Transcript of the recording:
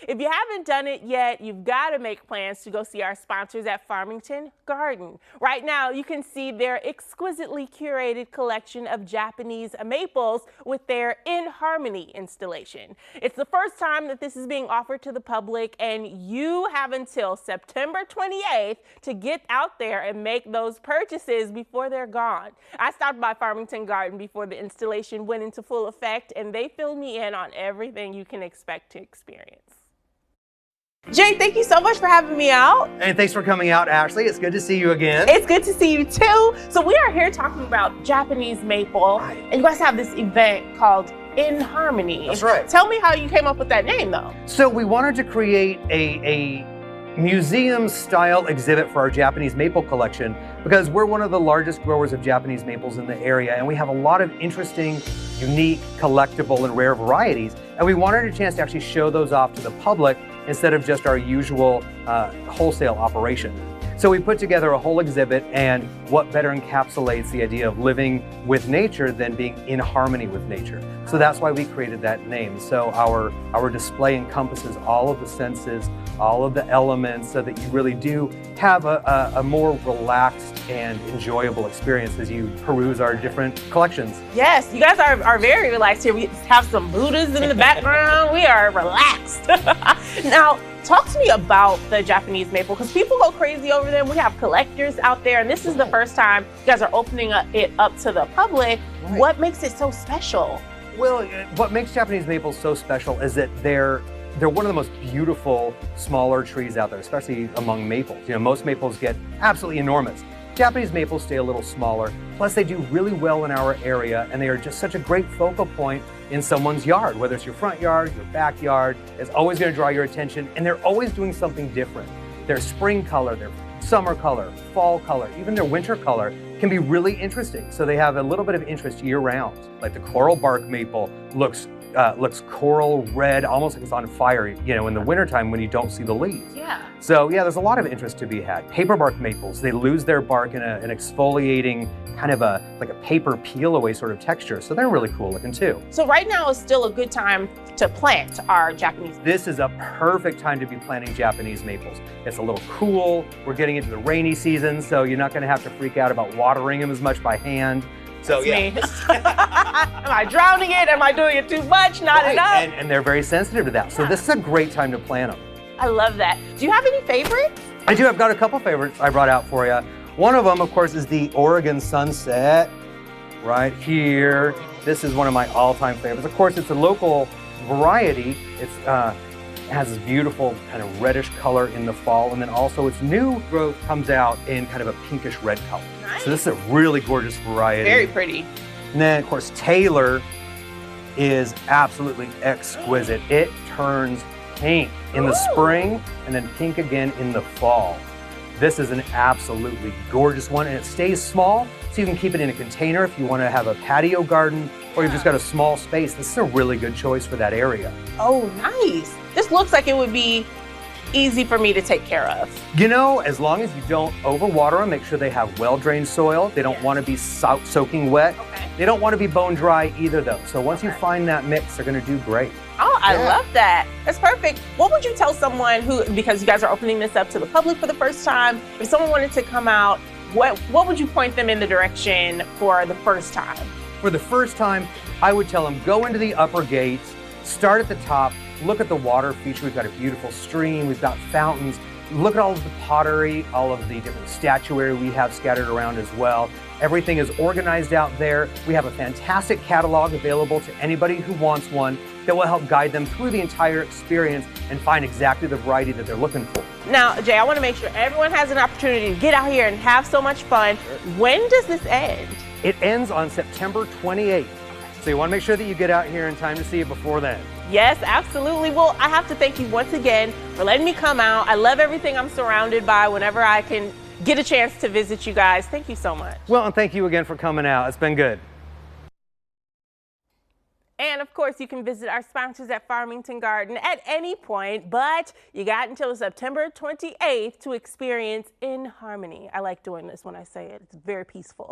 If you haven't done it yet, you've got to make plans to go see our sponsors at Farmington Garden. Right now, you can see their exquisitely curated collection of Japanese maples with their In Harmony installation. It's the first time that this is being offered to the public, and you have until September 28th to get out there and make those purchases before they're gone. I stopped by Farmington Garden before the installation went into full effect, and they filled me in on everything you can expect to experience. Jay, thank you so much for having me out. And thanks for coming out, Ashley. It's good to see you again. It's good to see you too. So we are here talking about Japanese maple, and you guys have this event called In Harmony. That's right. Tell me how you came up with that name, though. So we wanted to create a museum-style exhibit for our Japanese maple collection because we're one of the largest growers of Japanese maples in the area, and we have a lot of interesting, unique, collectible, and rare varieties. And we wanted a chance to actually show those off to the public instead of just our usual wholesale operation. So we put together a whole exhibit, and what better encapsulates the idea of living with nature than being in harmony with nature. So that's why we created that name. So our display encompasses all of the senses, all of the elements, so that you really do have a more relaxed and enjoyable experience as you peruse our different collections. Yes, you guys are very relaxed here. We have some Buddhas in the background. We are relaxed. Now, talk to me about the Japanese maple, because people go crazy over them. We have collectors out there, and this is the first time you guys are opening it up to the public. Right. What makes it so special? Well, what makes Japanese maples so special is that they're one of the most beautiful smaller trees out there, especially among maples. You know, most maples get absolutely enormous. Japanese maples stay a little smaller, plus they do really well in our area, and they are just such a great focal point in someone's yard, whether it's your front yard, your backyard. It's always going to draw your attention, and they're always doing something different. Their spring color, their summer color, fall color, even their winter color can be really interesting. So they have a little bit of interest year-round. Like the coral bark maple looks coral red, almost like it's on fire, you know, in the wintertime when you don't see the leaves. Yeah. So yeah, there's a lot of interest to be had. Paper bark maples, they lose their bark in an exfoliating, kind of like a paper peel away sort of texture. So they're really cool looking too. So right now is still a good time to plant our Japanese. This is a perfect time to be planting Japanese maples. It's a little cool. We're getting into the rainy season, so you're not gonna have to freak out about watering them as much by hand. So yeah. Am I drowning it? Am I doing it too much? Not enough? And they're very sensitive to that. So this is a great time to plant them. I love that. Do you have any favorites? I do. I've got a couple favorites I brought out for you. One of them, of course, is the Oregon Sunset right here. This is one of my all-time favorites. Of course, it's a local variety. It has this beautiful kind of reddish color in the fall, and then also its new growth comes out in kind of a pinkish red color. Nice. So this is a really gorgeous variety. Very pretty. And then, of course, Taylor is absolutely exquisite. It turns pink in the spring and then pink again in the fall. This is an absolutely gorgeous one, and it stays small, so you can keep it in a container if you want to have a patio garden, or you've just got a small space. This is a really good choice for that area. Oh, nice. This looks like it would be easy for me to take care of. You know, as long as you don't overwater them, make sure they have well-drained soil. They don't want to be soaking wet. Okay. They don't want to be bone dry either, though. So once you find that mix, they're going to do great. Oh, I love that. That's perfect. What would you tell someone who, because you guys are opening this up to the public for the first time, if someone wanted to come out, what would you point them in the direction for the first time? For the first time, I would tell them, go into the upper gates, start at the top, look at the water feature. We've got a beautiful stream, we've got fountains. Look at all of the pottery, all of the different statuary we have scattered around as well. Everything is organized out there. We have a fantastic catalog available to anybody who wants one that will help guide them through the entire experience and find exactly the variety that they're looking for. Now, Jay, I want to make sure everyone has an opportunity to get out here and have so much fun. When does this end? It ends on September 28th. So you want to make sure that you get out here in time to see it before then. Yes, absolutely. Well, I have to thank you once again for letting me come out. I love everything I'm surrounded by whenever I can get a chance to visit you guys. Thank you so much. Well, and thank you again for coming out. It's been good. And of course, you can visit our sponsors at Farmington Garden at any point, but you got until September 28th to experience In Harmony. I like doing this when I say it. It's very peaceful.